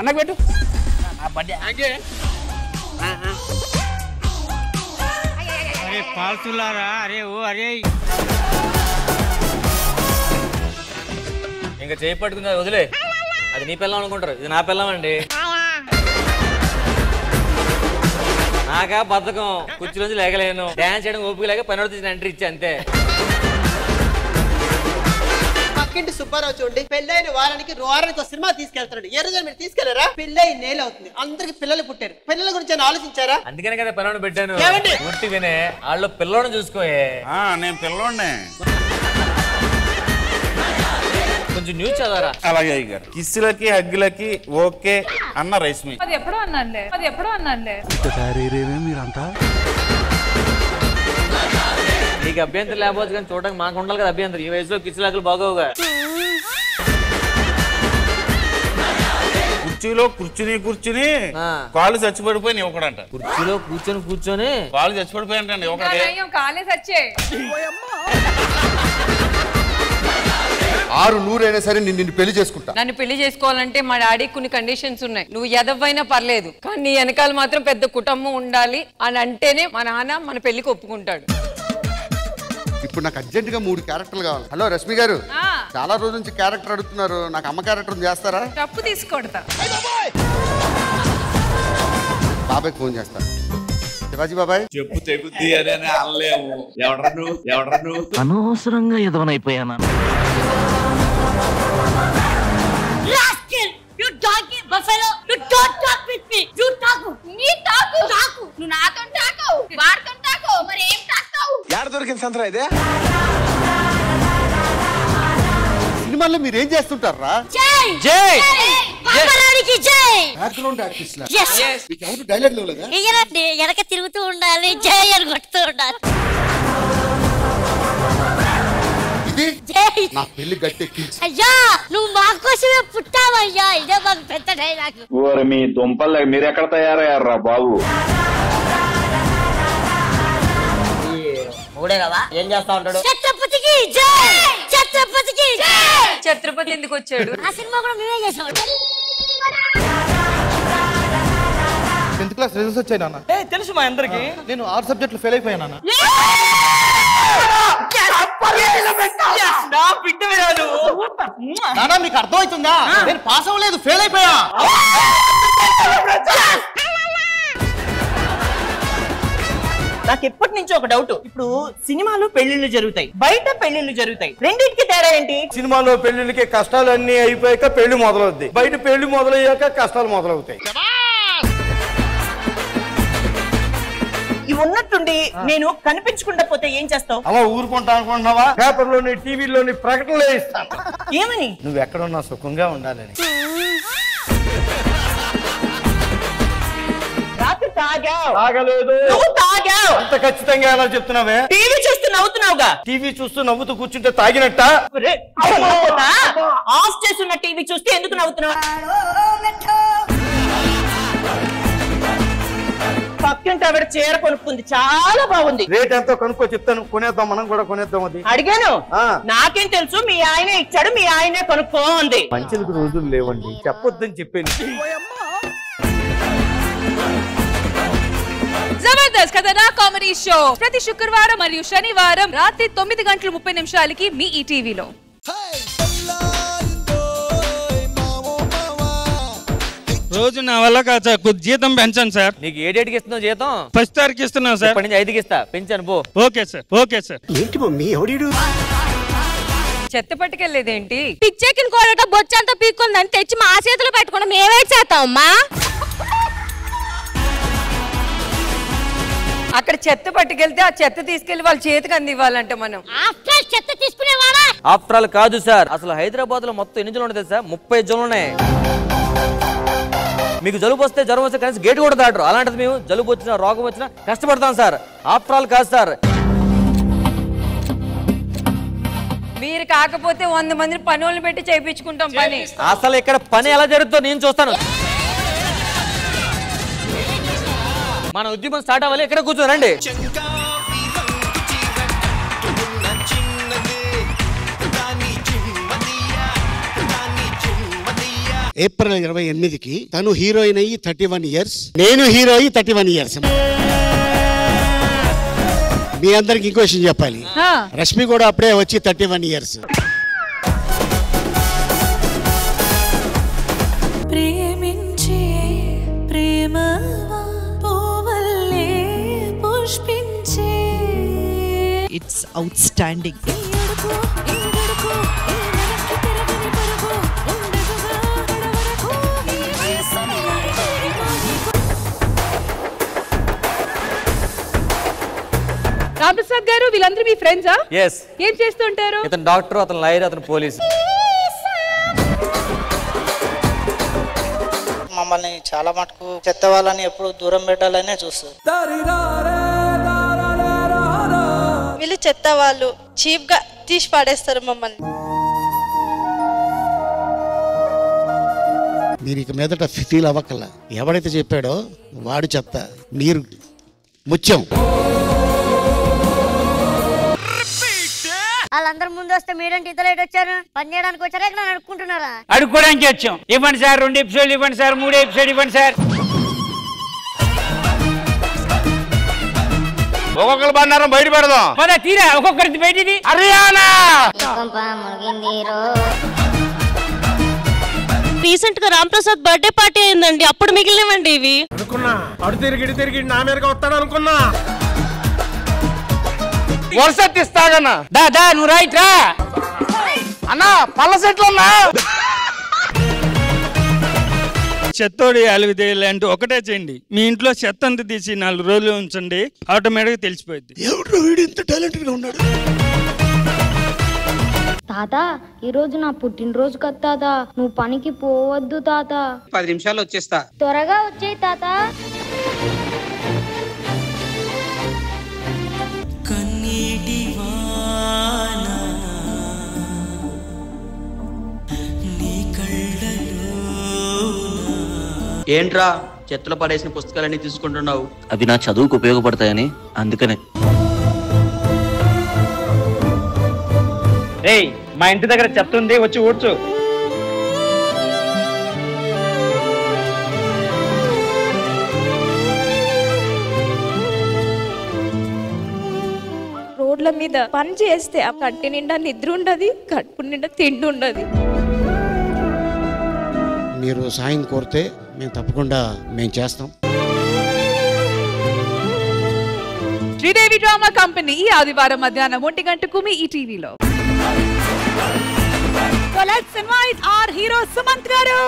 అన్నకు పెట్టు. పాల్తులారా అరే ఓ అరే ఇంకా చేయి పట్టుకుంది వదిలే, అది నీ పిల్లం అనుకుంటారు, ఇది నా పిల్లం అండి. నాకా బద్ధకం, కుర్చీలోంచి లేకలేను, డాన్స్ చేయడం ఓపిక లేక పని తీసిన ఎంట్రీ ఇచ్చా అంతే. పక్కింటి సుబ్బారావు చూడండి, పెళ్ళైన వారానికి సినిమా తీసుకెళ్తాడు. ఏ రోజు మీరు తీసుకెళ్లారా? పెళ్ళై నేల అవుతుంది, అందరికి పిల్లలు పుట్టారు. పిల్లల గురించి ఆలోచించారా? అందుకనే కదా పని పెట్టాను. పూర్తి వినే వాళ్ళు పిల్లోని చూసుకోయే. నేను పిల్లోనే. కొంచెం న్యూస్ చదవరా. అలాగే అయ్యారు. కిస్సులకి హగ్గులకి ఓకే అన్న రైస్మి. అది ఎప్పుడో అన్నానులే. మీరంతా నీకు అభ్యంతరం లేకపోవచ్చు కానీ చూడడానికి మాకు ఉండాలి కదా అభ్యంతరం. ఈ వయసులో కిచ్చులాకులు బాగోవుగా. కుర్చీలో కూర్చుని కాళ్ళు చచ్చిపడిపోయి ఒకడంట. కుర్చీలో కూర్చొని కాళ్ళు చచ్చిపడిపోయి ఒకటే. కాలేజ్ వచ్చే 600 అయినా సరే నిన్ను పెళ్లి చేసుకుంటా. నన్ను పెళ్లి చేసుకోవాలంటే మా డాడీ కొన్ని కండిషన్స్ ఉన్నాయి. నువ్వు ఎదవైనా పర్లేదు కానీ నీ వెనకాల మాత్రం పెద్ద కుటుంబం ఉండాలి అని అంటేనే మా నాన్న మన పెళ్లికి ఒప్పుకుంటాడు. ఇప్పుడు నాకు అర్జెంట్ గా 3 క్యారెక్టర్లు కావాలి. హలో రష్మి గారు, చాలా రోజుల నుంచి క్యారెక్టర్ అడుగుతున్నారు, నాకు అమ్మ క్యారెక్టర్ చేస్తారా? తప్పు తీసుకొడతా. బాబాయ్ ఫోన్ చేస్తా. శివాజీ బాబాయ్ చెప్పు తెగుద్ది అని అనలేము. ఎవడ్రను అనవసరంగా ఎదవనైపోయానా? దొరికిన సంతరా ఇదే. సినిమాల్లో మీరేం చేస్తుంటారా? వెనక తిరుగుతూ ఉండాలి, జై అని కొడుతూ ఉండాలి. నా పెళ్లి గట్టెక్కించి. అయ్యా నువ్వు మా కోసమే పుట్టావయ్యా, ఇదే మాకు పెద్ద డైలాగ్. మీ దుంపలు మీరు ఎక్కడ తయారయ్యారా బాబు? మూడే కదా, ఏం చేస్తా ఉంటాడు? ఛత్రపతికి జై, ఛత్రపతికి జై. ఛత్రపతి ఎందుకు వచ్చాడు? ఆ సినిమా కూడా మేమే చేసాం. 10th క్లాస్ రిజల్ట్స్ వచ్చాయి నాన్న. తెలుసు మా అందరికి. నేను 6 సబ్జెక్టులు ఫెయిల్ అయిపోయాను నాన్న. నాన్న మీకు అర్థమవుతుందా? నేను పాస్ అవ్వలేదు, ఫెయిల్ అయిపోయా. నాకు ఎప్పటి నుంచి ఒక డౌట్. ఇప్పుడు సినిమాలో పెళ్లిళ్ళు జరుగుతాయి, బయట పెళ్లిళ్ళు జరుగుతాయి, రెండింటికి తేడా ఏంటి? సినిమాలో పెళ్లిళ్ళకి కష్టాలన్నీ అయిపోయాక పెళ్లి మొదలవుద్ది, బయట పెళ్లి మొదలయ్యాక కష్టాలు మొదలవుతాయి. ఇవి ఉన్నట్టుండి నేను కనిపించకుండా పోతే ఏం చేస్తావు? అలా ఊరుకుంటా అనుకుంటున్నావా? పేపర్లోని టీవీలోని ప్రకటనలు ఇస్తాను. ఏమని? నువ్వు ఎక్కడున్నా సుఖంగా ఉండాలని. రాత్రి తాగావు. తాగలేదు. నువ్వు తాగావు. అంత ఖచ్చితంగా ఎలా చెప్తున్నావే? టీవీ చూస్తూ నవ్వుతున్నావుగా. టీవీ చూస్తూ నవ్వుతూ కూర్చుంటే తాగినట్ట? ఆఫ్ చేస్తున్న టీవీ చూస్తే ఎందుకు నవ్వుతున్నావు? పక్కింటి ఆవిడ చీర కొనుక్కుంది, చాలా బాగుంది. రేట్ ఎంతో కనుక్కో చెప్తాను, కొనేద్దాం, మనం కూడా కొనేద్దాం. అది అడిగాను, నాకేం తెలుసు, మీ ఆయనే ఇచ్చాడు, మీ ఆయనే కొనుక్కో అంది. మంచిలకు రోజులు లేవండి, చెప్పొద్దని చెప్పాను. జబర్దస్త్ కథనా కామెడీ షో ప్రతి శుక్రవారం మరియు శనివారం రాత్రి 9:30 మీ ఈటీవీలో. రోజు నా వల్ల కాదు సార్, కొద్ది జీతం పెంచాను సార్. నీకు ఏ డేట్కి ఇస్తున్నావు జీతం? 1st తారీఖు ఇస్తున్నావు సార్. ఇప్పటి నుంచి 5కి ఇస్తా, పెంచాను పో. Okay sir, okay sir. ఏంటి మమ్మీ ఎవడు? చెత్త పట్టుకెళ్ళేదేంటి? పిచ్చెక్కిన కోరట బొచ్చంతా పీక్కుందని తెచ్చి మా చేతులు పెట్టుకుని మేమే చేస్తామమ్మా. అక్కడ చెత్త పట్టుకెళ్తే ఆ చెత్త తీసుకెళ్లి వాళ్ళ చేతికి అందివ్వాలంటే మనం చెత్త తీసుకునేవాడా? ఆఫ్టర్ ఆల్ కాదు సార్, అసలు హైదరాబాద్ లో మొత్తం ఎన్ని జోన్లు ఉంటాయి సార్? 30 జోన్లు ఉన్నాయి. మీకు జలుబు వస్తే జ్వరం వస్తే కనీసం గేట్ కూడా దాటరు. అలాంటిది మేము జలుబు వచ్చినా రోగం వచ్చినా కష్టపడతాం సార్. ఆఫ్టర్ ఆల్ కాదు సార్. మీరు కాకపోతే 100 మందిని పనులు పెట్టి చేయించుకుంటాం పని. అసలు ఇక్కడ పని ఎలా జరుగుతుందో నేను చూస్తాను. మన ఉద్యమం స్టార్ట్ అవ్వాలి, ఇక్కడ కూర్చోరండి. చిన్నది ఏప్రిల్ 28కి తను హీరోయిన్ అయ్యి 31 ఇయర్స్, నేను హీరో అయ్యి 31 ఇయర్స్. మీ అందరికి ఇంకో విషయం చెప్పాలి, రష్మి కూడా అప్పుడే వచ్చి 31 ఇయర్స్. ప్రేమించే ప్రేమ పూవల్లే పుష్పించే. It's outstanding. రామప్రసాద్ గారు, వీళ్ళందరూ మీ ఫ్రెండ్సా? yes. ఏం చేస్తుంటారు? ఇతను డాక్టర్, అతను లాయర్, అతను పోలీస్. మమ్మల్ని చాలా మటుకు చెత్త వాళ్ళని ఎప్పుడు దూరం పెట్టాలనే చూస్తారు. వీళ్ళు చెత్త వాళ్ళు, చీప్ గా తీసి పాడేస్తారు మమ్మల్ని. మీరు ఇక మీదట ఫీల్ అవ్వకల్లా, ఎవడైతే చెప్పాడో వాడు చెత్త, మీరు ముత్యం. వాళ్ళందరూ ముందు వస్తే మీరేంటి ఇంత లేట్ వచ్చారు? పని చేయడానికి వచ్చారా ఇక్కడ అడుక్కుంటున్నారా? అడుక్కోడానికి వచ్చాం. ఇవ్వండి సార్, 2 ఎపిసోడ్లు ఇవ్వండి సార్, 3 ఎపిసోడ్ ఇవ్వండి సార్. ఒక్కొక్కరు బండారం బయట పెడదాం. పద తీరా, ఒక్కొక్కరిది బయటిది. హర్యానా రీసెంట్ గా రామప్రసాద్ బర్త్డే పార్టీ అయిందండి, అప్పుడు మిగిలినవండి ఇవి. అనుకున్నా అడు తిరిగి నా మీదగా వస్తాడు అనుకున్నా. వరుస తీస్తాగన్నా. దా నువ్వు రైట్ రా అన్నా, పళ్ళ సెట్లు ఉన్నా. చెత్తోడి అలివిదే ఇలాంటి ఒకటే చేయండి. మీ ఇంట్లో చెత్త అంతా తీసి 4 రోజులు ఉంచండి, ఆటోమేటిక్గా తెలిసిపోయింది. ఎవరు వీడు ఇంత టాలెంటెడ్ గా ఉన్నాడు? తాత, ఈ రోజు నా పుట్టినరోజు కదా తాత, నువ్వు పనికి పోవద్దు తాత. 10 నిమిషాలు వచ్చేస్తా. త్వరగా వచ్చేయి తాత. ఏంట్రా చెత్తలో పడేసిన పుస్తకాలన్నీ తీసుకుంటున్నావు? అవి నా చదువుకు ఉపయోగపడతాయని, అందుకనే. ఏయ్, మా ఇంటి దగ్గర చెత్త ఉంది, వచ్చి ఊడ్చు. రోడ్ల మీద పని చేస్తే ఆ కంటి నిండా నిద్ర ఉండదు, కడుపు నిండా తిండి ఉండదు. మీరు సాయం కోరితే మేము తప్పకుండా చేస్తాం. శ్రీదేవి డ్రామా కంపెనీ ఈ ఆదివారం మధ్యాహ్నం 1 గంటకు మీ ఈ టీవీలో. So let's invite our hero Sumanth గారు.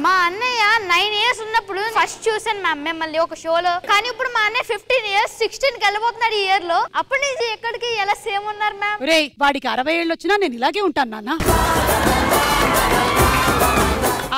మా అన్నయ్య 9 ఇయర్స్ ఉన్నప్పుడు ఫస్ట్ చూసాను మ్యామ్ మిమ్మల్ని ఒక షోలో. కానీ ఇప్పుడు మా అన్నయ్య 15 ఇయర్స్ 16కి వెళ్ళబోతున్నాడు ఈ ఇయర్ లో. అప్పటి నుంచి ఎక్కడికి ఎలా సేమ్ ఉన్నారు మ్యామ్? రే, వాడికి 60 ఏళ్ళు వచ్చినా నేను ఇలాగే ఉంటాను నాన్న.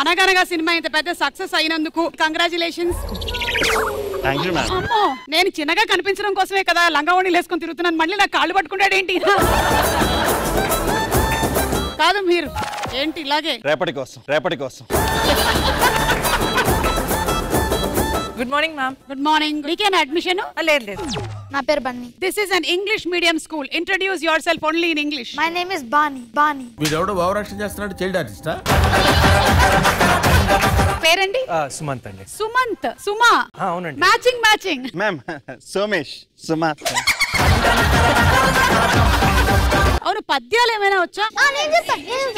అనగనగా సినిమా ఇంత పెద్ద సక్సెస్ అయినందుకు కంగ్రాచులేషన్స్. అమ్మో, నేను చిన్నగా కనిపించడం కోసమే కదా లంగావోణీలు వేసుకొని తిరుగుతున్నాను, మళ్ళీ నాకు కాళ్ళు పట్టుకుంటాడేంటి? కాదు మీరు ఏంటి ఇలాగే? రేపటి కోసం. Good morning ma'am. Good morning. నీకేనా అడ్మిషన్? లేదు. నా పేరు Bunny. This is an English medium school. Introduce yourself only in English. My name is Bunny. వీడెవడో ఓవరాక్షన్ చేస్తున్నాడు, చైల్డ్ ఆర్టిస్టా? పేరండి? సుమంత్ అండి. సుమంత్. సుమా? అవునండి. మ్యాచింగ్. మ్యామ్ సోమేష్. అవును, పద్యాలు ఏమైనా వచ్చా?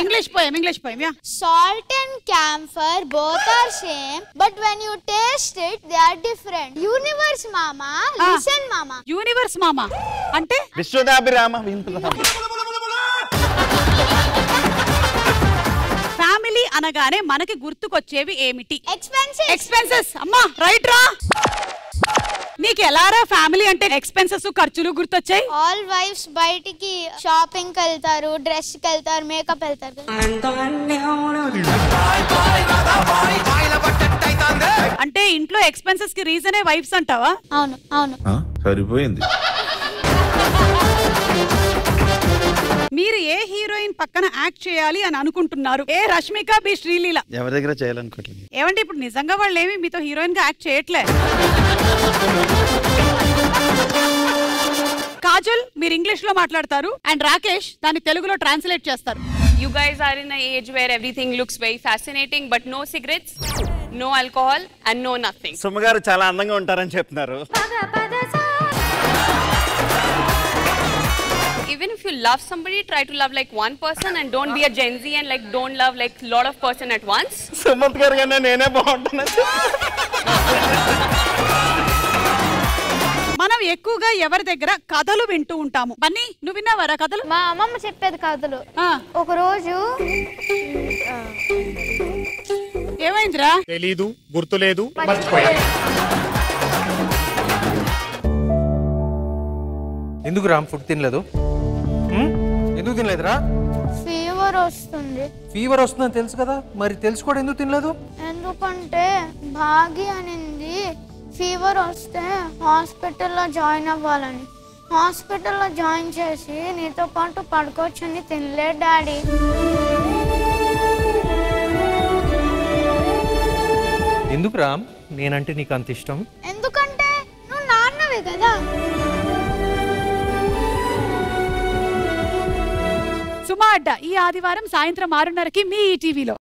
English poem. Salt and camphor both are same, but when you taste it, they are different. Universe mama, listen mama. Universe మామా అంటే? విశ్వదాభిరామ. ఫ్యామిలీ అనగానే మనకి గుర్తుకొచ్చేవి ఏమిటి? Expenses. అమ్మా రైట్ రా. నీకు ఎలారా ఫ్యామిలీ అంటే ఎక్స్పెన్సెస్, ఖర్చులు గుర్తొచ్చాయి? All wives బయటికి షాపింగ్ కి వెళ్తారు, డ్రెస్ కి వెళ్తారు, మేకప్ వెళ్తారు. అంటే ఇంట్లో ఎక్స్పెన్సెస్ కి రీజనే వైఫ్స్ అంటావా? అవును. సరిపోయింది. మీరు ఏ హీరోయిన్ పక్కన యాక్ట్ చేయాలి అని అనుకుంటున్నారు? ఏ రష్మిక, బి శ్రీలీల. ఎవరి దగ్గర చేయాలనుకోవట్లేదు. ఏమంటే ఇప్పుడు నిజంగా వాళ్ళు ఏమి మీతో హీరోయిన్ గా యాక్ట్ చేయట్లే. కాజల్ మీరు ఇంగ్లీష్ లో మాట్లాడతారు అండ్ రాకేష్ దాన్ని తెలుగులో ట్రాన్స్లేట్ చేస్తారు. You guys are in an age where everything looks very fascinating, but no cigarettes, no alcohol, and no nothing. Suma గారు చాలా అందంగా ఉంటారని చెప్తున్నారు. Even if you love somebody, try to love like one person and don't be a Gen Z and like don't love like lot of person at once. Sumanth గారు కన్నా నేనే బాగుంటాను. మనం ఎక్కువగా ఎవరి దగ్గర కథలు వింటూ ఉంటాము. బన్నీ నువ్వు విన్నావారా కథలు? మా అమ్మమ్మ చెప్పేది కథలు. ఒక రోజు ఏమైందిరా? తెలీదు, గుర్తులేదు, ఎందుకు రామ్ ఫుడ్ తినలేదు? ఎందుకు తినలేదురా? ఫీవర్ వస్తుంది. ఫీవర్ వస్తుందని తెలుసు కదా, మరి తెలుసు కూడా ఎందుకు తినలేదు? ఎందుకంటే భాగి అనింది ఫీవర్ వస్తే హాస్పిటల్లో జాయిన్ అవ్వాలని. హాస్పిటల్లో జాయిన్ చేసి నీతో పాటు పడుకోవచ్చని తినలే డాడీ. ఎందుకు రామ్ నేనంటే నీకు అంత ఇష్టం? ఎందుకంటే నువ్వు నాన్నవే కదా. సుమా అడ్డ ఈ ఆదివారం సాయంత్రం 6:30కి మీ ఈటీవీలో.